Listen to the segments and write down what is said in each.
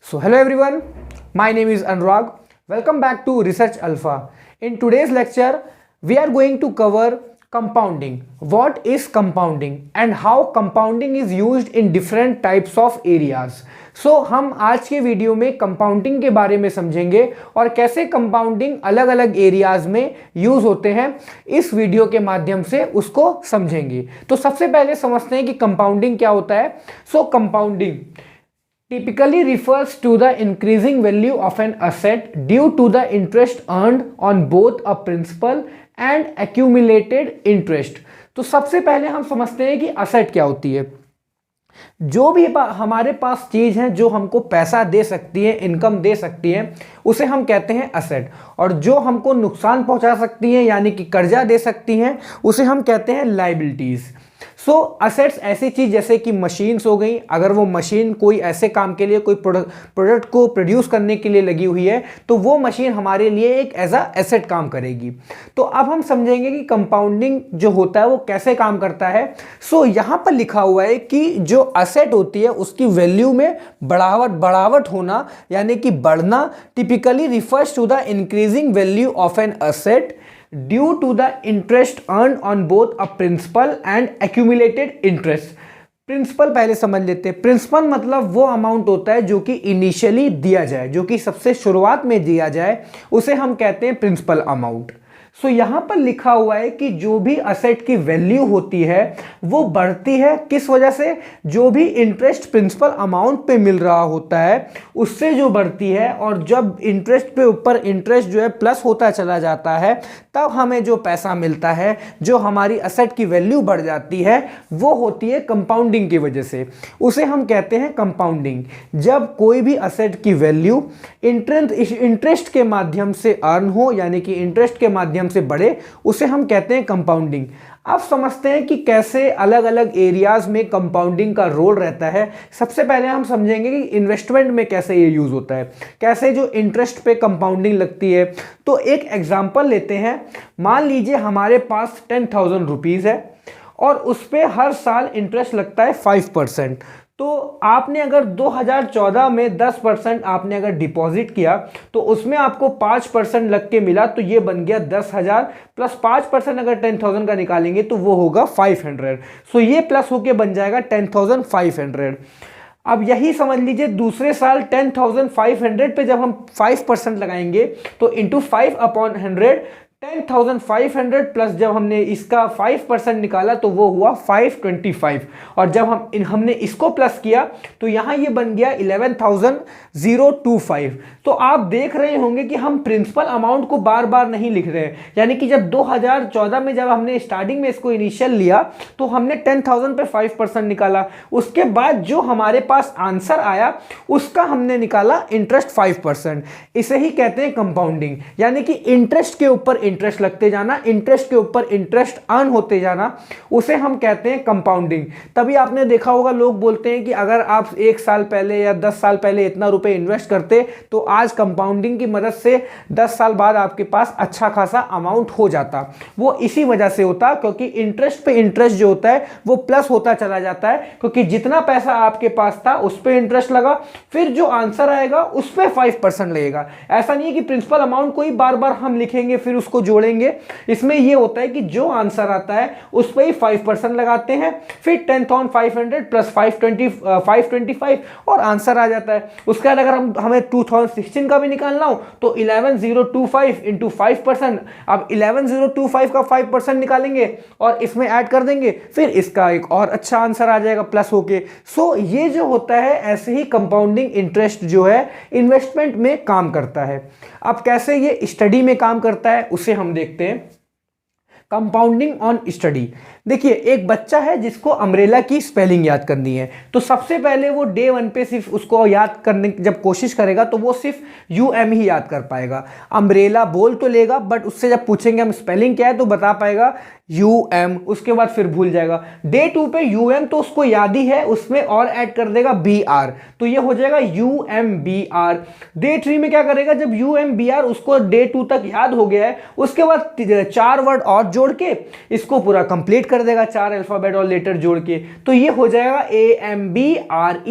So hello everyone, my name is Anurag. Welcome back to Research Alpha. In today's lecture, we are going to cover compounding. What is compounding and how compounding is used in different types of areas. So हम आज के video में compounding के बारे में समझेंगे और कैसे कंपाउंडिंग अलग अलग एरियाज में यूज होते हैं, इस वीडियो के माध्यम से उसको समझेंगे। तो सबसे पहले समझते हैं कि कंपाउंडिंग क्या होता है। सो compounding typically refers to the increasing value of an asset due to the interest earned on both a principal and accumulated interest। तो सबसे पहले हम समझते हैं कि असेट क्या होती है। जो भी हमारे पास चीज है जो हमको पैसा दे सकती है, इनकम दे सकती है, उसे हम कहते हैं असेट। और जो हमको नुकसान पहुंचा सकती है यानी कि कर्जा दे सकती हैं, उसे हम कहते हैं लायबिलिटीज। सो असेट्स ऐसी चीज जैसे कि मशीन्स हो गई, अगर वो मशीन कोई ऐसे काम के लिए, कोई प्रोडक्ट को प्रोड्यूस करने के लिए लगी हुई है, तो वो मशीन हमारे लिए एक एज अ एसेट काम करेगी। तो अब हम समझेंगे कि कंपाउंडिंग जो होता है वो कैसे काम करता है। सो यहां पर लिखा हुआ है कि जो असेट होती है उसकी वैल्यू में बढ़ावट होना यानी कि बढ़ना typically refers to the increasing value of an asset due to the interest earned on both a principal and accumulated interest। Principal पहले समझ लेते हैं। प्रिंसिपल मतलब वो अमाउंट होता है जो कि इनिशियली दिया जाए, जो कि सबसे शुरुआत में दिया जाए, उसे हम कहते हैं प्रिंसिपल अमाउंट। सो यहां पर लिखा हुआ है कि जो भी असेट की वैल्यू होती है वो बढ़ती है, किस वजह से? जो भी इंटरेस्ट प्रिंसिपल अमाउंट पे मिल रहा होता है उससे जो बढ़ती है, और जब इंटरेस्ट पे ऊपर इंटरेस्ट जो है प्लस होता चला जाता है, तब हमें जो पैसा मिलता है, जो हमारी असेट की वैल्यू बढ़ जाती है, वो होती है कंपाउंडिंग की वजह से। उसे हम कहते हैं कंपाउंडिंग। जब कोई भी असेट की वैल्यू इंटरेस्ट के माध्यम से अर्न हो यानी कि इंटरेस्ट के माध्यम से बढ़े, उसे हम कहते हैं कंपाउंडिंग। अब समझते हैं कि कैसे अलग अलग एरियाज में कंपाउंडिंग का रोल रहता है। सबसे पहले हम समझेंगे कि इन्वेस्टमेंट में कैसे ये यूज होता है, कैसे जो इंटरेस्ट पे कंपाउंडिंग लगती है। तो एक एग्जांपल लेते हैं। मान लीजिए हमारे पास 10,000 रुपीज है और उस पर हर साल इंटरेस्ट लगता है 5%। तो आपने अगर 2014 में 10% आपने अगर डिपॉजिट किया तो उसमें आपको 5% लग के मिला, तो ये बन गया 10,000 प्लस 5% अगर 10,000 का निकालेंगे तो वो होगा 500। सो ये प्लस होके बन जाएगा 10,500। अब यही समझ लीजिए दूसरे साल 10,500 पे जब हम 5% लगाएंगे तो इंटू 5/100 10,500 प्लस जब हमने इसका 5% निकाला तो वो हुआ 525। और जब हमने इसको प्लस किया तो यहां ये बन गया 11,025। तो आप देख रहे होंगे कि हम प्रिंसिपल अमाउंट को बार बार नहीं लिख रहे हैं। यानी कि जब 2014 में जब हमने स्टार्टिंग में इसको इनिशियल लिया तो हमने 10,000 पे 5% निकाला, उसके बाद जो हमारे पास आंसर आया उसका हमने निकाला इंटरेस्ट 5%। इसे ही कहते हैं कंपाउंडिंग, यानी कि इंटरेस्ट के ऊपर इंटरेस्ट लगते जाना, इंटरेस्ट के ऊपर इंटरेस्ट अर्न होते जाना, उसे हम कहते हैं कंपाउंडिंग। तभी आपने देखा होगा लोग बोलते हैं कि अगर आप 1 साल पहले या 10 साल पहले इतना रुपए इन्वेस्ट करते तो आज कंपाउंडिंग की मदद से 10 साल बाद आपके पास अच्छा खासा अमाउंट हो जाता। वो इसी वजह से होता क्योंकि इंटरेस्ट पे इंटरेस्ट जो होता है वो प्लस होता चला जाता है, क्योंकि जितना पैसा आपके पास था उस पर इंटरेस्ट लगा, फिर जो आंसर आएगा उस पर 5% लगेगा। ऐसा नहीं है कि प्रिंसिपल अमाउंट को ही बार बार हम लिखेंगे फिर उसको जोड़ेंगे। इसमें यह होता है कि जो आंसर आता है उस पर ही 5% लगाते हैं, फिर 10,500 प्लस 525 और आंसर आ जाता है। उसके बाद अगर हमें 2016 का भी निकालना हो तो 11,025 इंटू 5%। अब 11,025 का 5% निकालेंगे और इसमें ऐड कर देंगे, फिर इसका एक और अच्छा आंसर आ जाएगा प्लस होके। सो ये जो होता है ऐसे ही कंपाउंडिंग इंटरेस्ट जो है इन्वेस्टमेंट में काम करता है। अब कैसे ये स्टडी में काम करता है उसे हम देखते हैं। Compounding on study. देखिए एक बच्चा है जिसको अम्ब्रेला की स्पेलिंग याद करनी है, तो सबसे पहले वो डे 1 पे सिर्फ उसको याद करने की जब कोशिश करेगा तो वो सिर्फ UM ही याद कर पाएगा। अम्ब्रेला बोल तो लेगा बट उससे जब पूछेंगे हम स्पेलिंग क्या है तो बता पाएगा UM, उसके बाद फिर भूल जाएगा। डे 2 पे UM तो उसको याद ही है, उसमें और ऐड कर देगा BR, तो ये हो जाएगा UMBR। डे 3 में क्या करेगा, जब UMBR उसको डे 2 तक याद हो गया है उसके बाद 4 वर्ड और जोड़ जोड़ के इसको पूरा कंप्लीट कर देगा, 4 अल्फाबेट और लेटर जोड़ के, तो ये हो जाएगा AMBRELLA,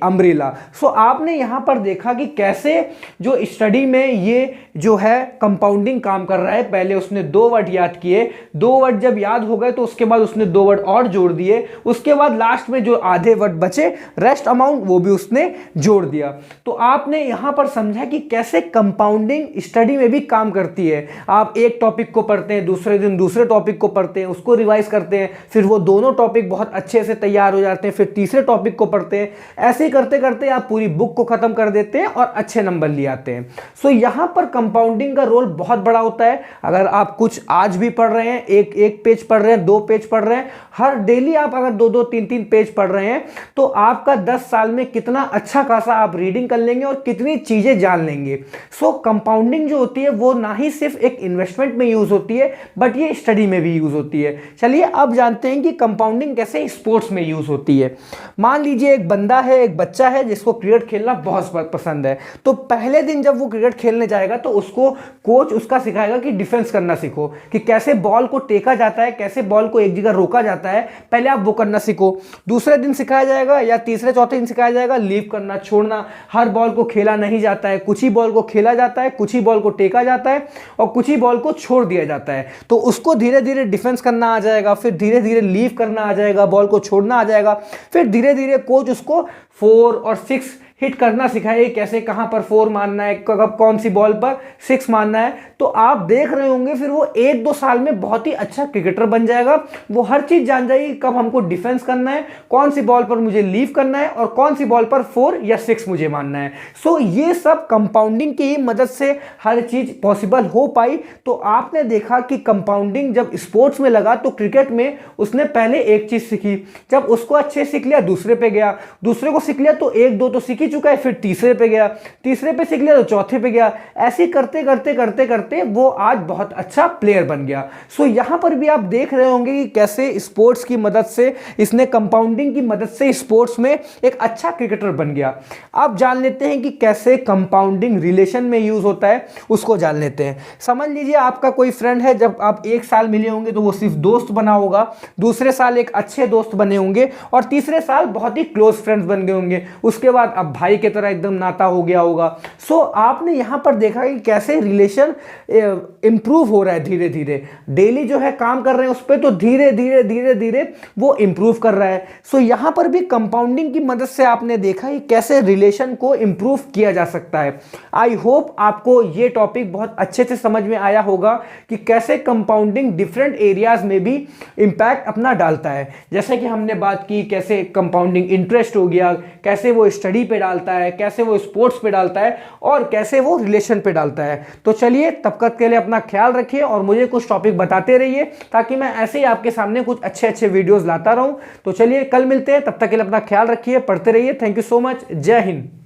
अम्ब्रेला। सो आपने यहां पर देखा कि कैसे जो स्टडी में ये जो है कंपाउंडिंग काम कर रहा है। पहले उसने 2 वर्ड याद किए, 2 वर्ड जब याद हो गए तो उसके बाद उसने 2 वर्ड और जोड़ दिए, उसके बाद लास्ट में जो आधे वर्ड बचे रेस्ट अमाउंट वो भी उसने जोड़ दिया। तो आपने यहां पर समझा कि कैसे कंपाउंडिंग स्टडी में भी काम करती है। आप एक टॉपिक को पढ़ते हैं, दूसरे दिन दूसरे टॉपिक को पढ़ते हैं, उसको रिवाइज करते हैं, फिर वो दोनों टॉपिक बहुत अच्छे से तैयार हो जाते हैं, फिर तीसरे टॉपिक को पढ़ते हैं। ऐसे ही करते करते आप पूरी बुक को खत्म कर देते हैं और अच्छे नंबर ले आते हैं। सो यहां पर कंपाउंडिंग का रोल बहुत बड़ा होता है। अगर आप कुछ आज भी पढ़ रहे हैं, एक पेज पढ़ रहे हैं, 2 पेज पढ़ रहे हैं, हर डेली आप अगर 2-2, 3-3 पेज पढ़ रहे हैं, तो आपका 10 साल में कितना अच्छा खासा आप रीडिंग कर लेंगे और कितनी चीजें जान लेंगे। सो कंपाउंडिंग जो होती है वो ना ही सिर्फ एक इन्वेस्टमेंट में यूज होती है, बट ये स्टडी में भी यूज होती है। चलिए अब जानते हैं कि कंपाउंडिंग कैसे स्पोर्ट्स में यूज होती है। मान लीजिए एक बंदा है, एक बच्चा है जिसको क्रिकेट खेलना बहुत पसंद है। तो पहले दिन जब वो क्रिकेट खेलने जाएगा तो उसको कोच उसका सिखाएगा कि डिफेंस करना सीखो, कि कैसे बॉल को टेका जाता है, कैसे बॉल को एक जगह रोका जाता है, पहले आप वो करना सीखो। दूसरे दिन सिखाया जाएगा या तीसरे चौथे दिन सिखाया जाएगा लीव करना, छोड़ना। हर बॉल को खेला नहीं जाता है, कुछ ही बॉल को खेला जाता है, कुछ ही बॉल को टेका जाता है और कुछ ही बॉल को छोड़ दिया जाता है। तो उसको धीरे धीरे डिफेंस करना आ जाएगा, फिर धीरे धीरे लीव करना आ जाएगा, बॉल को छोड़ना आ जाएगा, फिर धीरे धीरे कोच उसको 4 और 6 हिट करना सिखाए, कैसे कहां पर 4 मारना है, कब कौन सी बॉल पर 6 मारना है। तो आप देख रहे होंगे फिर वो 1-2 साल में बहुत ही अच्छा क्रिकेटर बन जाएगा। वो हर चीज जान जाएगी, कब हमको डिफेंस करना है, कौन सी बॉल पर मुझे लीव करना है और कौन सी बॉल पर 4 या 6 मुझे मारना है। सो ये सब कंपाउंडिंग की मदद से हर चीज पॉसिबल हो पाई। तो आपने देखा कि कंपाउंडिंग जब स्पोर्ट्स में लगा तो क्रिकेट में उसने पहले एक चीज सीखी, जब उसको अच्छे सीख लिया दूसरे पे गया, दूसरे को सीख लिया तो 1-2 तो सीख चुका है, फिर तीसरे पे गया, तीसरे पे सीख लिया तो चौथे पे गया। ऐसे करते करते करते करते वो आज बहुत अच्छा प्लेयर बन गया। सो यहां पर भी आप देख रहे होंगे कि कैसे स्पोर्ट्स की मदद से, इसने कंपाउंडिंग की मदद से स्पोर्ट्स में एक अच्छा क्रिकेटर बन गया। अब जान लेते हैं कि कैसे कंपाउंडिंग रिलेशन में यूज होता है, उसको जान लेते हैं। समझ लीजिए आपका कोई फ्रेंड है, जब आप 1 साल मिले होंगे तो वो सिर्फ दोस्त बना होगा, दूसरे साल एक अच्छे दोस्त बने होंगे और तीसरे साल बहुत ही क्लोज फ्रेंड्स बन गए होंगे, उसके बाद अब भाई के तरह एकदम नाता हो गया होगा। सो आपने यहां पर देखा कि कैसे रिलेशन इंप्रूव हो रहा है धीरे धीरे, डेली जो है काम कर रहे हैं उस पर, तो धीरे धीरे धीरे धीरे वो इंप्रूव कर रहा है। सो यहां पर भी कंपाउंडिंग की मदद से आपने देखा कि कैसे रिलेशन को इंप्रूव किया जा सकता है। आई होप आपको ये टॉपिक बहुत अच्छे से समझ में आया होगा कि कैसे कंपाउंडिंग डिफरेंट एरियाज में भी इंपैक्ट अपना डालता है। जैसे कि हमने बात की कैसे कंपाउंडिंग इंटरेस्ट हो गया, कैसे वो स्टडी पे डालता है, कैसे वो स्पोर्ट्स पे डालता है और कैसे वो रिलेशन पे डालता है। तो चलिए तब तक के लिए अपना ख्याल रखिए और मुझे कुछ टॉपिक बताते रहिए ताकि मैं ऐसे ही आपके सामने कुछ अच्छे अच्छे वीडियोस लाता रहूं। तो चलिए कल मिलते हैं, तब तक के लिए अपना ख्याल रखिए, पढ़ते रहिए। थैंक यू सो मच, जय हिंद।